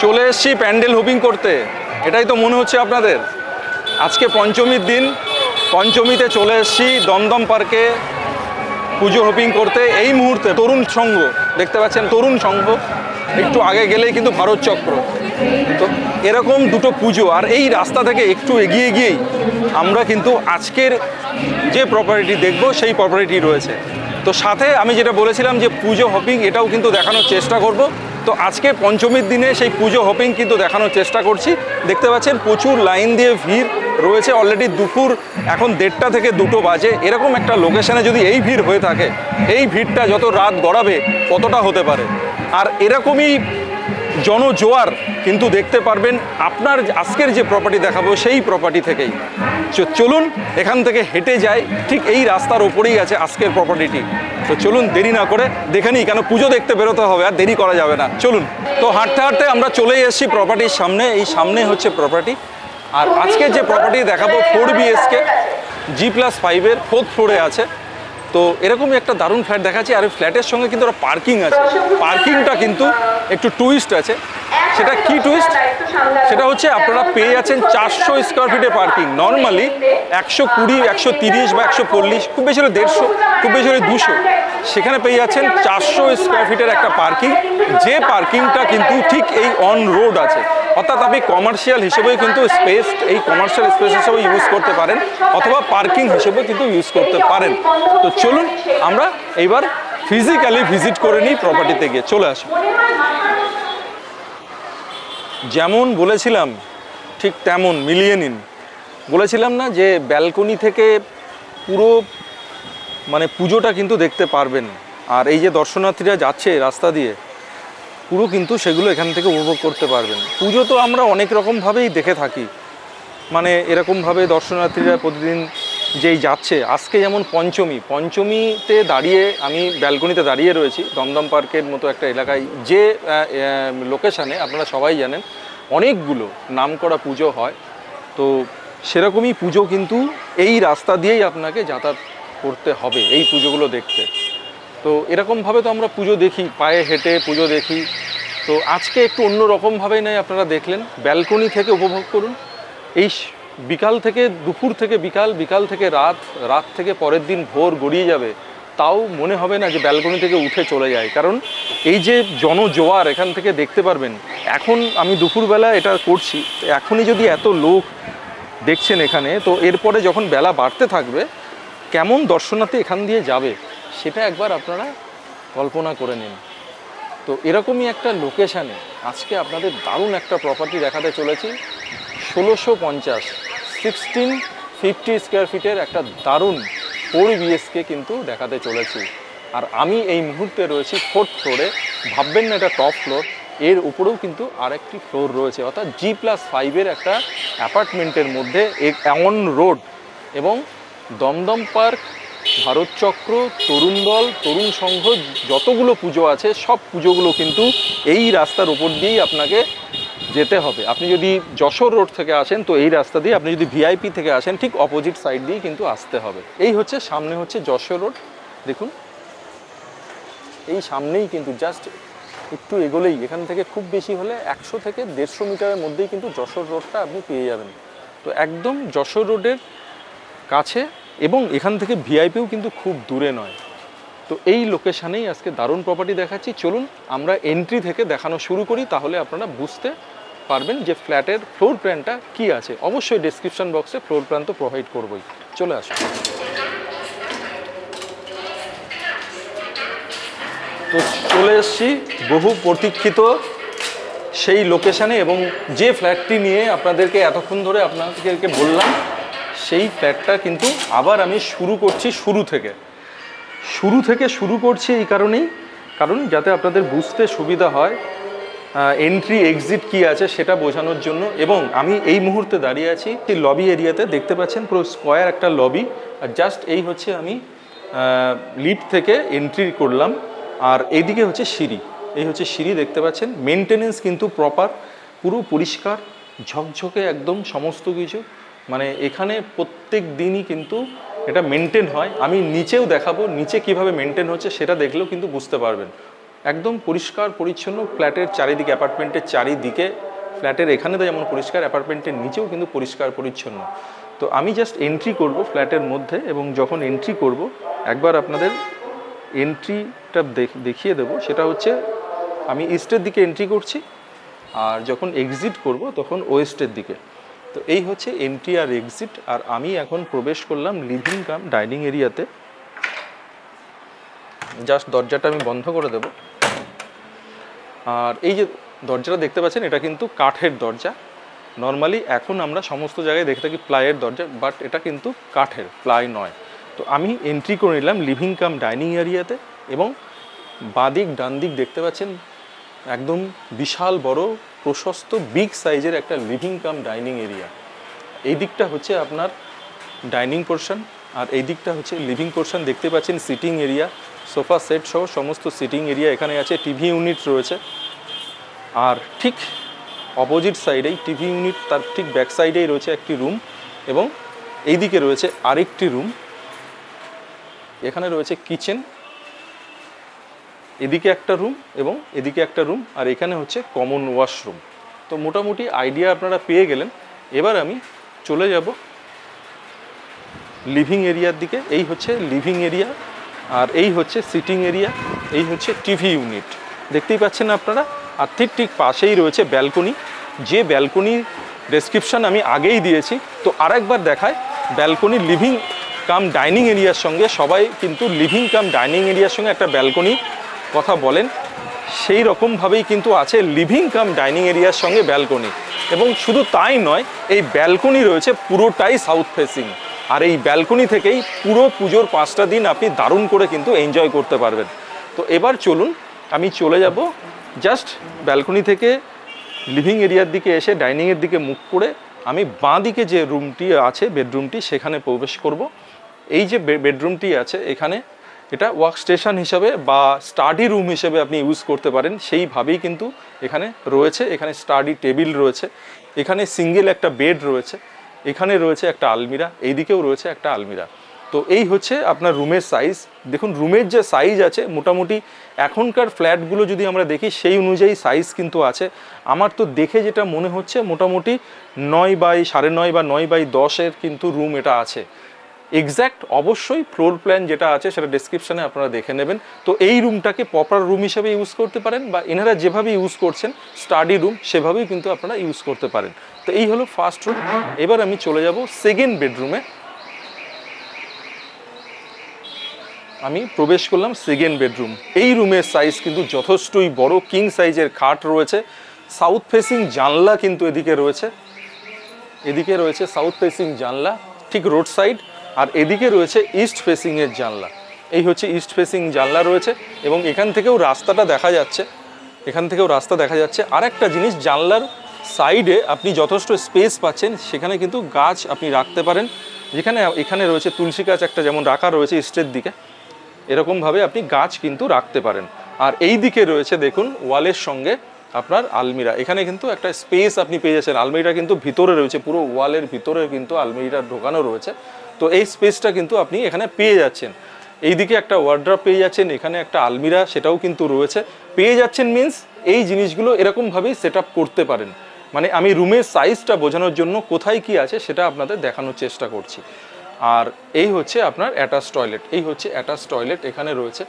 চলে এসেছি প্যান্ডেল হোপিং করতে, এটাই তো মনে হচ্ছে আপনাদের। আজকে পঞ্চমীর দিন, পঞ্চমীতে চলে এসেছি দমদম পার্কে পুজো হোপিং করতে। এই মুহূর্তে তরুণ সংঘ দেখতে পাচ্ছেন, তরুণ সংঘ, একটু আগে গেলেই কিন্তু ভারত চক্র। তো এরকম দুটো পুজো, আর এই রাস্তা থেকে একটু এগিয়ে গিয়েই আমরা কিন্তু আজকের যে প্রপার্টি দেখব সেই প্রপার্টি রয়েছে। তো সাথে আমি যেটা বলেছিলাম যে পুজো হপিং, এটাও কিন্তু দেখানোর চেষ্টা করব। তো আজকে পঞ্চমীর দিনে সেই পুজো হপিং কিন্তু দেখানোর চেষ্টা করছি। দেখতে পাচ্ছেন প্রচুর লাইন দিয়ে ভিড় রয়েছে। অলরেডি দুপুর এখন 1:30 থেকে 2 বাজে। এরকম একটা লোকেশনে যদি এই ভিড় হয়ে থাকে, এই ভিড়টা যত রাত গড়াবে কতটা হতে পারে। আর এরকমই জনজোয়ার কিন্তু দেখতে পারবেন আপনার আজকের যে প্রপার্টি দেখাবো সেই প্রপার্টি থেকেই। চলুন এখান থেকে হেঁটে যাই, ঠিক এই রাস্তার ওপরেই আছে আজকের প্রপার্টিটি। তো চলুন দেরি না করে দেখে নিই, কেন পুজো দেখতে বেরোতে হবে, আর দেরি করা যাবে না। চলুন। তো হাঁটতে হাঁটতে আমরা চলে এসেছি প্রপার্টির সামনে। এই সামনে হচ্ছে প্রপার্টি, আর আজকে যে প্রপার্টি দেখাবো 4 BHK G+5-এর 4th ফ্লোরে আছে। তো এরকমই একটা দারুণ ফ্ল্যাট দেখাচ্ছি, আর ফ্ল্যাটের সঙ্গে কিন্তু একটা পার্কিং আছে। পার্কিংটা কিন্তু একটু টুইস্ট আছে। সেটা কি টুইস্ট? সেটা হচ্ছে আপনারা পেয়ে যাচ্ছেন 400 স্কোয়ার ফিটের পার্কিং। নর্মালি 120, 130 বা 140, খুব বেশি হলে 150, খুব বেশি হলে 200, সেখানে পেয়ে যাচ্ছেন 400 স্কোয়ার ফিটের একটা পার্কিং। যে পার্কিংটা কিন্তু ঠিক এই অন রোড আছে, অর্থাৎ আপনি কমার্শিয়াল হিসেবেও কিন্তু স্পেস, এই কমার্শিয়াল স্পেস হিসেবে ইউজ করতে পারেন, অথবা পার্কিং হিসেবেও কিন্তু ইউজ করতে পারেন। তো চলুন আমরা এইবার ফিজিক্যালি ভিজিট করে নিই প্রপার্টিতে গিয়ে। চলে আসুন। যেমন বলেছিলাম ঠিক তেমন মিলিয়ে নিন। বলেছিলাম না যে ব্যালকনি থেকে পুরো মানে পুজোটা কিন্তু দেখতে পারবেন। আর এই যে দর্শনার্থীরা যাচ্ছে রাস্তা দিয়ে, পুরো কিন্তু সেগুলো এখান থেকে উপভোগ করতে পারবেন। পুজো তো আমরা অনেক রকমভাবেই দেখে থাকি, মানে এরকমভাবে দর্শনার্থীরা প্রতিদিন যেই যাচ্ছে। আজকে যেমন পঞ্চমীতে দাঁড়িয়ে আমি ব্যালকনিতে দাঁড়িয়ে রয়েছি দমদম পার্কের মতো একটা এলাকায়, যে লোকেশানে আপনারা সবাই জানেন অনেকগুলো নামকরা পুজো হয়। তো সেরকমই পুজো কিন্তু এই রাস্তা দিয়েই আপনাকে যাতায়াত করতে হবে এই পুজোগুলো দেখতে। তো এরকমভাবে তো আমরা পুজো দেখি, পায়ে হেঁটে পুজো দেখি। তো আজকে একটু অন্য রকমভাবেই নয় আপনারা দেখলেন, ব্যালকনি থেকে উপভোগ করুন। এই বিকাল থেকে দুপুর থেকে বিকাল, বিকাল থেকে রাত, রাত থেকে পরের দিন ভোর গড়িয়ে যাবে, তাও মনে হবে না যে ব্যালকনি থেকে উঠে চলে যায়। কারণ এই যে জনজোয়ার এখান থেকে দেখতে পারবেন। এখন আমি দুপুরবেলা এটা করছি, এখনই যদি এত লোক দেখছেন এখানে, তো এরপরে যখন বেলা বাড়তে থাকবে কেমন দর্শনার্থী এখান দিয়ে যাবে সেটা একবার আপনারা কল্পনা করে নিন। তো এরকমই একটা লোকেশানে আজকে আপনাদের দারুণ একটা প্রপার্টি দেখাতে চলেছি। 1650 স্কোয়ার ফিটের একটা দারুণ 4 BHK কিন্তু দেখাতে চলেছি। আর আমি এই মুহূর্তে রয়েছি 4th ফ্লোরে। ভাববেন না এটা টপ ফ্লোর, এর উপরেও কিন্তু আরেকটি ফ্লোর রয়েছে, অর্থাৎ G+5-এর একটা অ্যাপার্টমেন্টের মধ্যে অন রোড। এবং দমদম পার্ক, ভারত চক্র, তরুণ দল, তরুণ সংঘ, যতগুলো পুজো আছে সব পুজোগুলো কিন্তু এই রাস্তার উপর দিয়েই আপনাকে যেতে হবে। আপনি যদি যশোর রোড থেকে আসেন তো এই রাস্তা দিয়ে, আপনি যদি VIP থেকে আসেন ঠিক অপোজিট সাইড দিয়ে কিন্তু আসতে হবে। এই হচ্ছে সামনে হচ্ছে যশোর রোড, দেখুন এই সামনেই কিন্তু জাস্ট একটু এগোলেই, এখান থেকে খুব বেশি হলে 100 থেকে 150 মিটারের মধ্যেই কিন্তু যশোর রোডটা আপনি পেয়ে যাবেন। তো একদম যশোর রোডের কাছে, এবং এখান থেকে ভিআইপিও কিন্তু খুব দূরে নয়। তো এই লোকেশানেই আজকে দারুণ প্রপার্টি দেখাচ্ছি। চলুন আমরা এন্ট্রি থেকে দেখানো শুরু করি, তাহলে আপনারা বুঝতে পারবেন যে ফ্ল্যাটের ফ্লোর প্ল্যানটা কি আছে। অবশ্যই ডেসক্রিপশন বক্সে ফ্লোর প্ল্যান তো প্রোভাইড করবই। চলে আসুন। তো চলে এসেছি বহু প্রতীক্ষিত সেই লোকেশানে, এবং যে ফ্ল্যাটটি নিয়ে আপনাদেরকে এতক্ষণ ধরে আপনাদেরকে বললাম, সেই ফ্ল্যাটটা কিন্তু আবার আমি শুরু করছি শুরু থেকে শুরু করছি এই কারণেই, কারণ যাতে আপনাদের বুঝতে সুবিধা হয়, এন্ট্রি এক্সিট কি আছে সেটা বোঝানোর জন্য। এবং আমি এই মুহূর্তে দাঁড়িয়ে আছি এই লবি এরিয়াতে, দেখতে পাচ্ছেন পুরো স্কোয়ার একটা লবি। আর জাস্ট এই হচ্ছে আমি লিফট থেকে এন্ট্রি করলাম, আর এইদিকে হচ্ছে সিঁড়ি। এই হচ্ছে সিঁড়ি, দেখতে পাচ্ছেন। মেনটেনেন্স কিন্তু প্রপার, পুরো পরিষ্কার ঝকঝকে একদম সমস্ত কিছু। মানে এখানে প্রত্যেক দিনই কিন্তু এটা মেনটেন হয়। আমি নিচেও দেখাবো, নিচে কিভাবে মেনটেন হচ্ছে সেটা দেখলেও কিন্তু বুঝতে পারবেন। একদম পরিষ্কার পরিচ্ছন্ন ফ্ল্যাটের চারিদিকে, অ্যাপার্টমেন্টের চারিদিকে, ফ্ল্যাটের এখানে তো যেমন পরিষ্কার, অ্যাপার্টমেন্টের নিচেও কিন্তু পরিষ্কার পরিচ্ছন্ন। তো আমি জাস্ট এন্ট্রি করব ফ্ল্যাটের মধ্যে, এবং যখন এন্ট্রি করব একবার আপনাদের এন্ট্রিটা দেখিয়ে দেবো। সেটা হচ্ছে আমি ইস্টের দিকে এন্ট্রি করছি, আর যখন এক্সিট করব তখন ওয়েস্টের দিকে। তো এই হচ্ছে এন্ট্রি আর এক্সিট। আর আমি এখন প্রবেশ করলাম লিভিং কাম ডাইনিং এরিয়াতে। জাস্ট দরজাটা আমি বন্ধ করে দেব। আর এই যে দরজাটা দেখতে পাচ্ছেন, এটা কিন্তু কাঠের দরজা। নর্মালি এখন আমরা সমস্ত জায়গায় দেখে থাকি প্লাইয়ের দরজা, বাট এটা কিন্তু কাঠের, প্লাই নয়। তো আমি এন্ট্রি করে নিলাম লিভিং কাম ডাইনিং এরিয়াতে, এবং বাঁদিক ডান দিক দেখতে পাচ্ছেন একদম বিশাল বড় প্রশস্ত বিগ সাইজের একটা লিভিং কাম ডাইনিং এরিয়া। এই দিকটা হচ্ছে আপনার ডাইনিং পোর্শন, আর এই দিকটা হচ্ছে লিভিং পোর্শন। দেখতে পাচ্ছেন সিটিং এরিয়া, সোফা সেট সহ সমস্ত সিটিং এরিয়া এখানে আছে। টিভি ইউনিট রয়েছে, আর ঠিক অপোজিট সাইডেই টিভি ইউনিট, তার ঠিক ব্যাক সাইডেই রয়েছে একটি রুম, এবং এই দিকে রয়েছে আরেকটি রুম। এখানে রয়েছে কিচেন, এদিকে একটা রুম এবং এদিকে একটা রুম, আর এখানে হচ্ছে কমন ওয়াশরুম। তো মোটামুটি আইডিয়া আপনারা পেয়ে গেলেন। এবার আমি চলে যাব লিভিং এরিয়ার দিকে। এই হচ্ছে লিভিং এরিয়া, আর এই হচ্ছে সিটিং এরিয়া, এই হচ্ছে টিভি ইউনিট, দেখতেই পাচ্ছেন আপনারা। আর ঠিক পাশেই রয়েছে ব্যালকনি, যে ব্যালকনির ডেসক্রিপশান আমি আগেই দিয়েছি। তো আরেকবার দেখায়, ব্যালকনি লিভিং কাম ডাইনিং এরিয়ার সঙ্গে, সবাই কিন্তু লিভিং কাম ডাইনিং এরিয়ার সঙ্গে একটা ব্যালকনি কথা বলেন, সেই রকমভাবেই কিন্তু আছে লিভিং কাম ডাইনিং এরিয়ার সঙ্গে ব্যালকনি। এবং শুধু তাই নয়, এই ব্যালকনি রয়েছে পুরোটাই সাউথ ফেসিং, আর এই ব্যালকনি থেকেই পুরো পুজোর 5টা দিন আপনি দারুণ করে কিন্তু এনজয় করতে পারবেন। তো এবার চলুন আমি চলে যাব জাস্ট ব্যালকনি থেকে লিভিং এরিয়ার দিকে এসে ডাইনিংয়ের দিকে মুখ করে আমি বাঁ দিকে যে রুমটি আছে, বেডরুমটি, সেখানে প্রবেশ করব। এই যে বেডরুমটি আছে এখানে, এটা ওয়ার্ক স্টেশন হিসাবে বা স্টাডি রুম হিসেবে আপনি ইউজ করতে পারেন, সেইভাবেই কিন্তু এখানে রয়েছে। এখানে স্টাডি টেবিল রয়েছে, এখানে সিঙ্গেল একটা বেড রয়েছে, এখানে রয়েছে একটা আলমিরা, এইদিকেও রয়েছে একটা আলমিরা। তো এই হচ্ছে আপনার রুমের সাইজ। দেখুন রুমের যে সাইজ আছে, মোটামুটি এখনকার ফ্ল্যাটগুলো যদি আমরা দেখি সেই অনুযায়ী সাইজ কিন্তু আছে। আমার তো দেখে যেটা মনে হচ্ছে মোটামুটি 9 বাই 9.5 বা 9 বাই 10 কিন্তু রুম এটা আছে। এক্স্যাক্ট অবশ্যই ফ্লোর প্ল্যান যেটা আছে সেটা ডেসক্রিপশানে আপনারা দেখে নেবেন। তো এই রুমটাকে প্রপার রুম হিসেবে ইউজ করতে পারেন, বা এনারা যেভাবে ইউজ করছেন স্টাডি রুম, সেভাবেই কিন্তু আপনারা ইউজ করতে পারেন। তো এই হলো ফার্স্ট রুম। এবার আমি চলে যাব সেকেন্ড বেডরুমে। আমি প্রবেশ করলাম সেকেন্ড বেডরুম। এই রুমের সাইজ কিন্তু যথেষ্টই বড়, কিং সাইজের খাট রয়েছে, সাউথ ফেসিং জানলা কিন্তু এদিকে রয়েছে, এদিকে রয়েছে সাউথ ফেসিং জানলা ঠিক রোড সাইড, আর এদিকে রয়েছে ইস্ট ফেসিংয়ের জানলা। এই হচ্ছে ইস্ট ফেসিং জানলা রয়েছে, এবং এখান থেকেও রাস্তাটা দেখা যাচ্ছে, এখান থেকেও রাস্তা দেখা যাচ্ছে। আর একটা জিনিস, জানলার সাইডে আপনি যথেষ্ট স্পেস পাচ্ছেন, সেখানে কিন্তু গাছ আপনি রাখতে পারেন। যেখানে এখানে রয়েছে তুলসী গাছ একটা যেমন রাখা রয়েছে ইস্টের দিকে, এরকমভাবে আপনি গাছ কিন্তু রাখতে পারেন। আর এই দিকে রয়েছে দেখুন ওয়ালের সঙ্গে আপনার আলমিরা, এখানে কিন্তু একটা স্পেস আপনি পেয়ে যাচ্ছেন। আলমিরা কিন্তু ভিতরে রয়েছে, পুরো ওয়ালের ভিতরে কিন্তু আলমিরা ঢোকানো রয়েছে। তো এই স্পেসটা কিন্তু আপনি এখানে পেয়ে যাচ্ছেন। এইদিকে একটা ওয়ার্ড্রপ পেয়ে যাচ্ছেন, এখানে একটা আলমিরা সেটাও কিন্তু রয়েছে পেয়ে যাচ্ছেন। মিন্স এই জিনিসগুলো এরকমভাবেই সেট আপ করতে পারেন। মানে আমি রুমের সাইজটা বোঝানোর জন্য কোথায় কি আছে সেটা আপনাদের দেখানোর চেষ্টা করছি। আর এই হচ্ছে আপনার অ্যাটাচ টয়লেট, এই হচ্ছে অ্যাটাচ টয়লেট এখানে রয়েছে।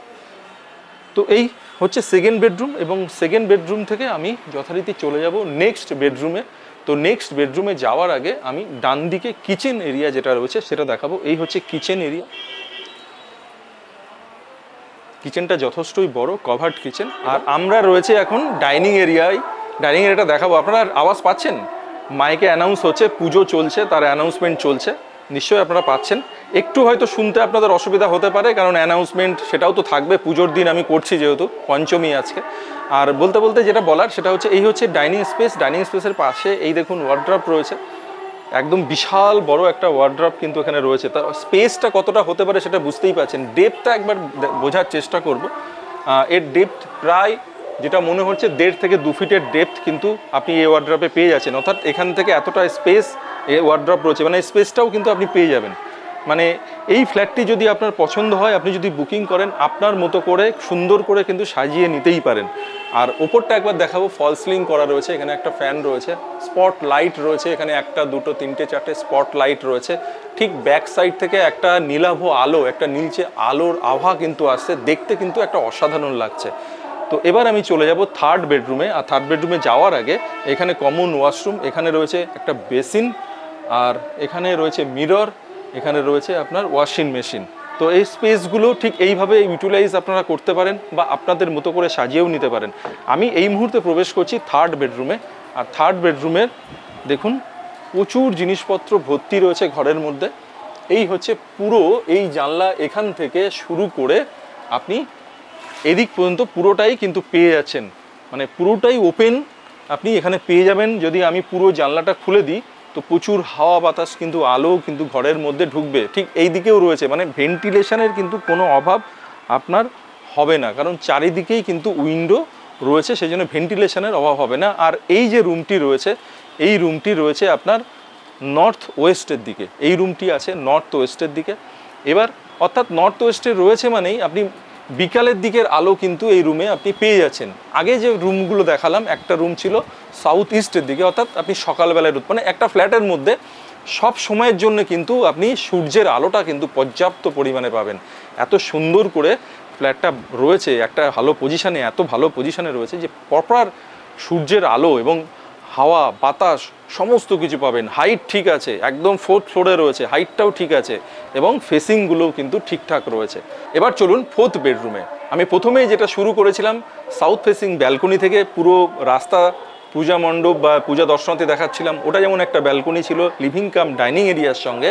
তো এই হচ্ছে সেকেন্ড বেডরুম, এবং সেকেন্ড বেডরুম থেকে আমি যথারীতি চলে যাব নেক্সট বেডরুমে। তো নেক্সট বেডরুমে যাওয়ার আগে আমি ডান দিকে কিচেন এরিয়া যেটা রয়েছে সেটা দেখাবো। এই হচ্ছে কিচেন এরিয়া, কিচেনটা যথেষ্টই বড়, কভার্ড কিচেন। আর আমরা রয়েছে এখন ডাইনিং এরিয়ায়। ডাইনিং এরিয়াটা দেখাবো। আপনারা আওয়াজ পাচ্ছেন, মাইকে অ্যানাউন্স হচ্ছে, পুজো চলছে, তার অ্যানাউন্সমেন্ট চলছে, নিশ্চয়ই আপনারা পাচ্ছেন। একটু হয়তো শুনতে আপনাদের অসুবিধা হতে পারে, কারণ অ্যানাউন্সমেন্ট সেটাও তো থাকবে, পুজোর দিন আমি করছি যেহেতু, পঞ্চমী আজকে। আর বলতে বলতে যেটা বলার সেটা হচ্ছে এই হচ্ছে ডাইনিং স্পেস। ডাইনিং স্পেসের পাশে এই দেখুন ওয়ার্ড্রপ রয়েছে, একদম বিশাল বড় একটা ওয়ার্ড্রপ কিন্তু এখানে রয়েছে। তার স্পেসটা কতটা হতে পারে সেটা বুঝতেই পারছেন। ডেপথটা একবার বোঝার চেষ্টা করব। এর ডেপথ প্রায় যেটা মনে হচ্ছে 1.5 থেকে 2 ফিটের ডেপথ কিন্তু আপনি এই ওয়ার্ড্রপে পেয়ে যাচ্ছেন। অর্থাৎ এখান থেকে এতটা স্পেস এই ওয়ার্ড্রপ রয়েছে, মানে স্পেসটাও কিন্তু আপনি পেয়ে যাবেন। মানে এই ফ্ল্যাটটি যদি আপনার পছন্দ হয়, আপনি যদি বুকিং করেন, আপনার মতো করে সুন্দর করে কিন্তু সাজিয়ে নিতেই পারেন। আর ওপরটা একবার দেখাবো, ফল সিলিং করা রয়েছে, এখানে একটা ফ্যান রয়েছে, স্পট লাইট রয়েছে, এখানে একটা দুটো তিনটে চারটে স্পট লাইট রয়েছে। ঠিক ব্যাক সাইড থেকে একটা নীলাভ আলো, একটা নীলচে আলোর আভা কিন্তু আসছে, দেখতে কিন্তু একটা অসাধারণ লাগছে। তো এবার আমি চলে যাব থার্ড বেডরুমে। আর থার্ড বেডরুমে যাওয়ার আগে এখানে কমন ওয়াশরুম, এখানে রয়েছে একটা বেসিন, আর এখানে রয়েছে মিরর, এখানে রয়েছে আপনার ওয়াশিং মেশিন। তো এই স্পেসগুলো ঠিক এইভাবে ইউটিলাইজ আপনারা করতে পারেন বা আপনাদের মতো করে সাজিয়েও নিতে পারেন। আমি এই মুহূর্তে প্রবেশ করছি থার্ড বেডরুমে। আর থার্ড বেডরুমের দেখুন প্রচুর জিনিসপত্র ভর্তি রয়েছে ঘরের মধ্যে। এই হচ্ছে পুরো এই জানলা, এখান থেকে শুরু করে আপনি এদিক পর্যন্ত পুরোটাই কিন্তু পেয়ে যাচ্ছেন, মানে পুরোটাই ওপেন আপনি এখানে পেয়ে যাবেন। যদি আমি পুরো জানলাটা খুলে দিই তো প্রচুর হাওয়া বাতাস কিন্তু আলো কিন্তু ঘরের মধ্যে ঢুকবে। ঠিক এই দিকেও রয়েছে, মানে ভেন্টিলেশনের কিন্তু কোনো অভাব আপনার হবে না, কারণ চারিদিকেই কিন্তু উইন্ডো রয়েছে, সেই জন্য ভেন্টিলেশনের অভাব হবে না। আর এই যে রুমটি রয়েছে, এই রুমটি রয়েছে আপনার নর্থ ওয়েস্টের দিকে, এই রুমটি আছে নর্থ ওয়েস্টের দিকে। এবার অর্থাৎ নর্থ ওয়েস্টে রয়েছে মানেই আপনি বিকালের দিকের আলো কিন্তু এই রুমে আপনি পেয়ে যাচ্ছেন। আগে যে রুমগুলো দেখালাম, একটা রুম ছিল সাউথ ইস্টের দিকে, অর্থাৎ আপনি সকালবেলায় মানে একটা ফ্ল্যাটের মধ্যে সব সময়ের জন্য কিন্তু আপনি সূর্যের আলোটা কিন্তু পর্যাপ্ত পরিমাণে পাবেন। এত সুন্দর করে ফ্ল্যাটটা রয়েছে, একটা ভালো পজিশানে, এত ভালো পজিশানে রয়েছে যে প্রপার সূর্যের আলো এবং হাওয়া বাতাস সমস্ত কিছু পাবেন। হাইট ঠিক আছে, একদম 4th ফ্লোরে রয়েছে, হাইটটাও ঠিক আছে এবং ফেসিংগুলোও কিন্তু ঠিকঠাক রয়েছে। এবার চলুন 4th বেডরুমে। আমি প্রথমেই যেটা শুরু করেছিলাম সাউথ ফেসিং ব্যালকনি থেকে পুরো রাস্তা পূজা মণ্ডপ বা পূজা দর্শনার্থী দেখাচ্ছিলাম, ওটা যেমন একটা ব্যালকনি ছিল লিভিং কাম ডাইনিং এরিয়ার সঙ্গে,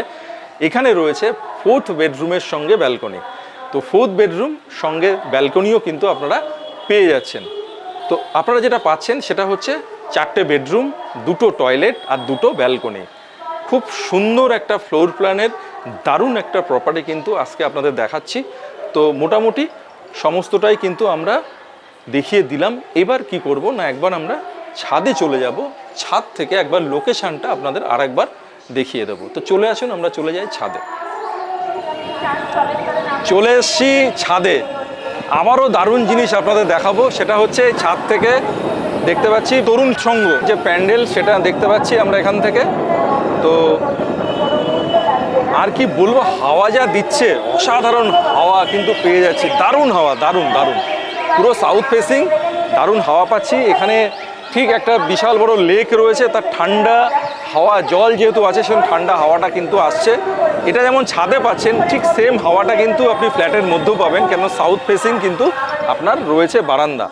এখানে রয়েছে 4th বেডরুমের সঙ্গে ব্যালকনি। তো 4th বেডরুম সঙ্গে ব্যালকনিও কিন্তু আপনারা পেয়ে যাচ্ছেন। তো আপনারা যেটা পাচ্ছেন সেটা হচ্ছে 4টে বেডরুম, 2টো টয়লেট আর 2টো ব্যালকনি। খুব সুন্দর একটা ফ্লোর প্ল্যানের দারুণ একটা প্রপার্টি কিন্তু আজকে আপনাদের দেখাচ্ছি। তো মোটামুটি সমস্তটাই কিন্তু আমরা দেখিয়ে দিলাম। এবার কি করব না, একবার আমরা ছাদে চলে যাব, ছাদ থেকে একবার লোকেশানটা আপনাদের আর একবার দেখিয়ে দেবো। তো চলে আসুন, আমরা চলে যাই ছাদে। চলে এসছি ছাদে, আবারও দারুণ জিনিস আপনাদের দেখাবো। সেটা হচ্ছে ছাদ থেকে দেখতে পাচ্ছি তরুণ সংঘ যে প্যান্ডেল, সেটা দেখতে পাচ্ছি আমরা এখান থেকে। তো আর কি বলবো, হাওয়া যা দিচ্ছে, অসাধারণ হাওয়া কিন্তু পেয়ে যাচ্ছি, দারুণ হাওয়া, দারুণ দারুণ, পুরো সাউথ ফেসিং, দারুণ হাওয়া পাচ্ছি। এখানে ঠিক একটা বিশাল বড় লেক রয়েছে, তার ঠান্ডা হাওয়া, জল যেহেতু আছে সেরকম ঠান্ডা হাওয়াটা কিন্তু আসছে। এটা যেমন ছাদে পাচ্ছেন ঠিক সেম হাওয়াটা কিন্তু আপনি ফ্ল্যাটের মধ্যেও পাবেন, কেন সাউথ ফেসিং কিন্তু আপনার রয়েছে বারান্দা।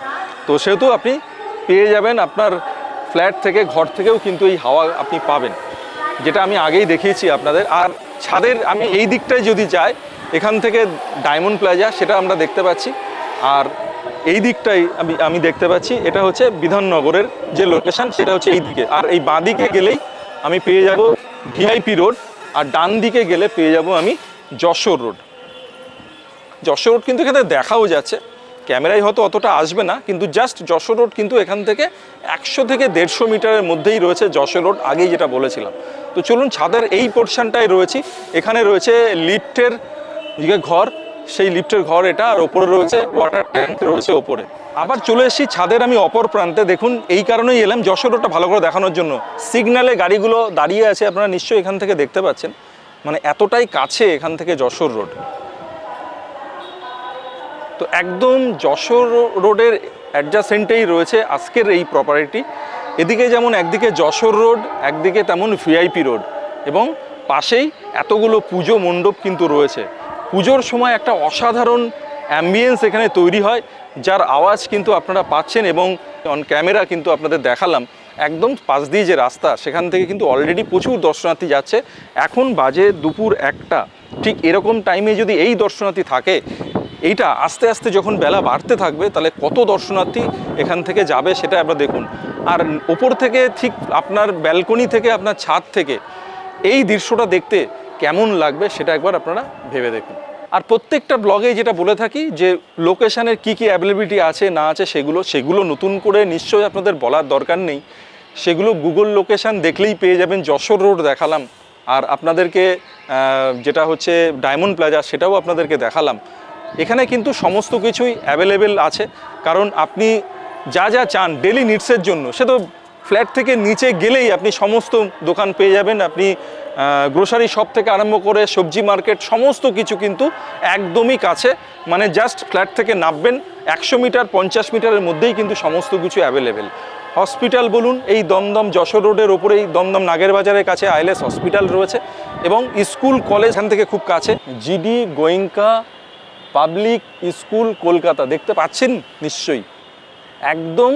তো সেহেতু আপনি পেয়ে যাবেন আপনার ফ্ল্যাট থেকে, ঘর থেকেও কিন্তু এই হাওয়া আপনি পাবেন, যেটা আমি আগেই দেখিয়েছি আপনাদের। আর ছাদের আমি এই দিকটায় যদি যাই, এখান থেকে ডায়মন্ড প্লাজা সেটা আমরা দেখতে পাচ্ছি, আর এই দিকটাই আমি দেখতে পাচ্ছি এটা হচ্ছে বিধাননগরের যে লোকেশান, সেটা হচ্ছে এই দিকে। আর এই বাঁ দিকে গেলেই আমি পেয়ে যাব ভিআইপি রোড, আর ডান দিকে গেলে পেয়ে যাব আমি যশোর রোড। যশোর রোড কিন্তু এখানে দেখাও যাচ্ছে, ক্যামেরায় হয়তো অতটা আসবে না, কিন্তু জাস্ট যশোর রোড কিন্তু এখান থেকে 100 থেকে 150 মিটারের মধ্যেই রয়েছে যশোর রোড, আগেই যেটা বলেছিলাম। তো চলুন ছাদের এই পোর্শনটায় রয়েছি, এখানে রয়েছে লিফটের যে ঘর, সেই লিফটের ঘর এটা, আর ওপরে রয়েছে ওয়াটার ট্যাঙ্ক রয়েছে ওপরে। আবার চলে এসেছি ছাদের আমি অপর প্রান্তে। দেখুন এই কারণেই এলাম যশোর রোডটা ভালো করে দেখানোর জন্য। সিগন্যালে গাড়িগুলো দাঁড়িয়ে আছে, আপনারা নিশ্চয়ই এখান থেকে দেখতে পাচ্ছেন, মানে এতটাই কাছে এখান থেকে যশোর রোড। তো একদম যশোর রোডের অ্যাডজাসেন্টেই রয়েছে আজকের এই প্রপার্টি। এদিকে যেমন একদিকে যশোর রোড, একদিকে তেমন ভিআইপি রোড, এবং পাশেই এতগুলো পুজো মণ্ডপ কিন্তু রয়েছে। পুজোর সময় একটা অসাধারণ অ্যাম্বিয়েন্স এখানে তৈরি হয়, যার আওয়াজ কিন্তু আপনারা পাচ্ছেন, এবং অন ক্যামেরা কিন্তু আপনাদের দেখালাম। একদম পাশ দিয়ে যে রাস্তা, সেখান থেকে কিন্তু অলরেডি প্রচুর দর্শনার্থী যাচ্ছে। এখন বাজে দুপুর 1টা, ঠিক এরকম টাইমে যদি এই দর্শনার্থী থাকে, এইটা আস্তে আস্তে যখন বেলা বাড়তে থাকবে, তাহলে কত দর্শনার্থী এখান থেকে যাবে সেটা আপনারা দেখুন। আর ওপর থেকে ঠিক আপনার ব্যালকনি থেকে, আপনার ছাদ থেকে এই দৃশ্যটা দেখতে কেমন লাগবে সেটা একবার আপনারা ভেবে দেখুন। আর প্রত্যেকটা ব্লগে যেটা বলে থাকি যে লোকেশানের কী কী অ্যাভেলেবিলিটি আছে না আছে, সেগুলো নতুন করে নিশ্চয়ই আপনাদের বলার দরকার নেই, সেগুলো গুগল লোকেশান দেখলেই পেয়ে যাবেন। যশোর রোড দেখালাম, আর আপনাদেরকে যেটা হচ্ছে ডায়মন্ড প্লাজা সেটাও আপনাদেরকে দেখালাম। এখানে কিন্তু সমস্ত কিছুই অ্যাভেলেবেল আছে, কারণ আপনি যা যা চান ডেলি নিডসের জন্য সে তো ফ্ল্যাট থেকে নিচে গেলেই আপনি সমস্ত দোকান পেয়ে যাবেন। আপনি গ্রোসারি শপ থেকে আরম্ভ করে সবজি মার্কেট সমস্ত কিছু কিন্তু একদমই কাছে, মানে জাস্ট ফ্ল্যাট থেকে নামবেন 100 মিটার 50 মিটারের মধ্যেই কিন্তু সমস্ত কিছু অ্যাভেলেবেল। হসপিটাল বলুন, এই দমদম যশোর রোডের ওপরেই দমদম নাগের বাজারের কাছে আইএলএস হসপিটাল রয়েছে, এবং স্কুল কলেজ এখান থেকে খুব কাছে। GD Goenka public school Kolkata দেখতে পাচ্ছেন নিশ্চয়ই, একদম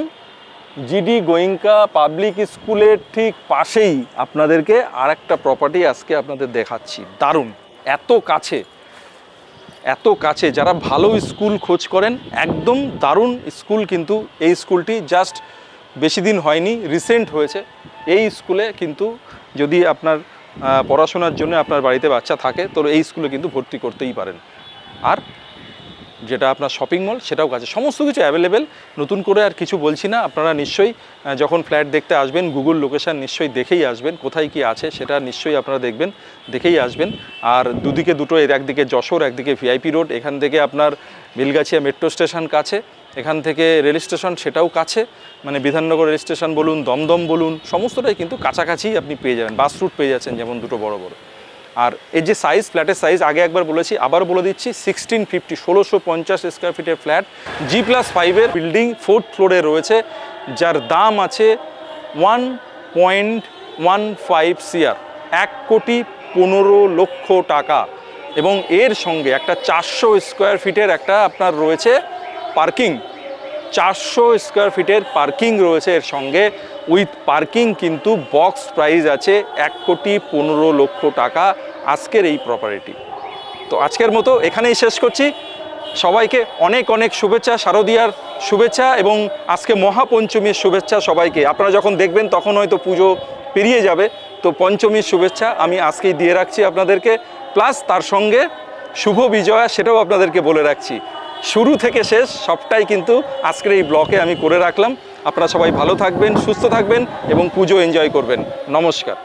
জিডি গোয়েঙ্কা পাবলিক স্কুলের ঠিক পাশেই আপনাদেরকে আরেকটা প্রপার্টি আজকে আপনাদের দেখাচ্ছি। দারুণ, এত কাছে যারা ভালো স্কুল খোঁজ করেন, একদম দারুণ স্কুল। কিন্তু এই স্কুলটি জাস্ট বেশি দিন হয়নি, রিসেন্ট হয়েছে। এই স্কুলে কিন্তু যদি আপনার পড়াশোনার জন্য আপনার বাড়িতে বাচ্চা থাকে তো এই স্কুলে কিন্তু ভর্তি করতেই পারেন। আর যেটা আপনার শপিং মল সেটাও কাছে, সমস্ত কিছু অ্যাভেলেবেল। নতুন করে আর কিছু বলছি না, আপনারা নিশ্চয়ই যখন ফ্ল্যাট দেখতে আসবেন গুগল লোকেশান নিশ্চয়ই দেখেই আসবেন, কোথায় কি আছে সেটা নিশ্চয়ই আপনারা দেখেই আসবেন। আর দুদিকে দুটো, একদিকে যশোর একদিকে ভিআইপি রোড, এখান থেকে আপনার বেলগাছিয়া মেট্রো স্টেশন কাছে, এখান থেকে রেল স্টেশন সেটাও কাছে, মানে বিধাননগর রেল স্টেশন বলুন, দমদম বলুন, সমস্তটাই কিন্তু কাছাকাছি আপনি পেয়ে যাবেন। বাস রুট পেয়ে যাচ্ছেন যেমন দুটো বড়। আর এই যে সাইজ, ফ্ল্যাটের সাইজ আগে একবার বলেছি, আবার বলে দিচ্ছি, 1650 1650 স্কোয়ার ফিটের ফ্ল্যাট, G+5-এর বিল্ডিং, 4th ফ্লোরে রয়েছে, যার দাম আছে 1.15 CR, 1,15,00,000 টাকা। এবং এর সঙ্গে একটা 400 স্কোয়ার ফিটের একটা আপনার রয়েছে পার্কিং, 400 স্কোয়ার ফিটের পার্কিং রয়েছে এর সঙ্গে, উইথ পার্কিং কিন্তু বক্স প্রাইস আছে 1,15,00,000 টাকা আজকের এই প্রপার্টি। তো আজকের মতো এখানেই শেষ করছি। সবাইকে অনেক অনেক শুভেচ্ছা, শারদীয়ার শুভেচ্ছা এবং আজকে মহাপঞ্চমীর শুভেচ্ছা সবাইকে। আপনারা যখন দেখবেন তখন হয়তো পুজো পেরিয়ে যাবে, তো পঞ্চমীর শুভেচ্ছা আমি আজকেই দিয়ে রাখছি আপনাদেরকে, প্লাস তার সঙ্গে শুভ বিজয়া সেটাও আপনাদেরকে বলে রাখছি। শুরু থেকে শেষ সবটাই কিন্তু আজকের এই ব্লকে আমি করে রাখলাম। আপনারা সবাই ভালো থাকবেন, সুস্থ থাকবেন এবং পুজো এনজয় করবেন। নমস্কার।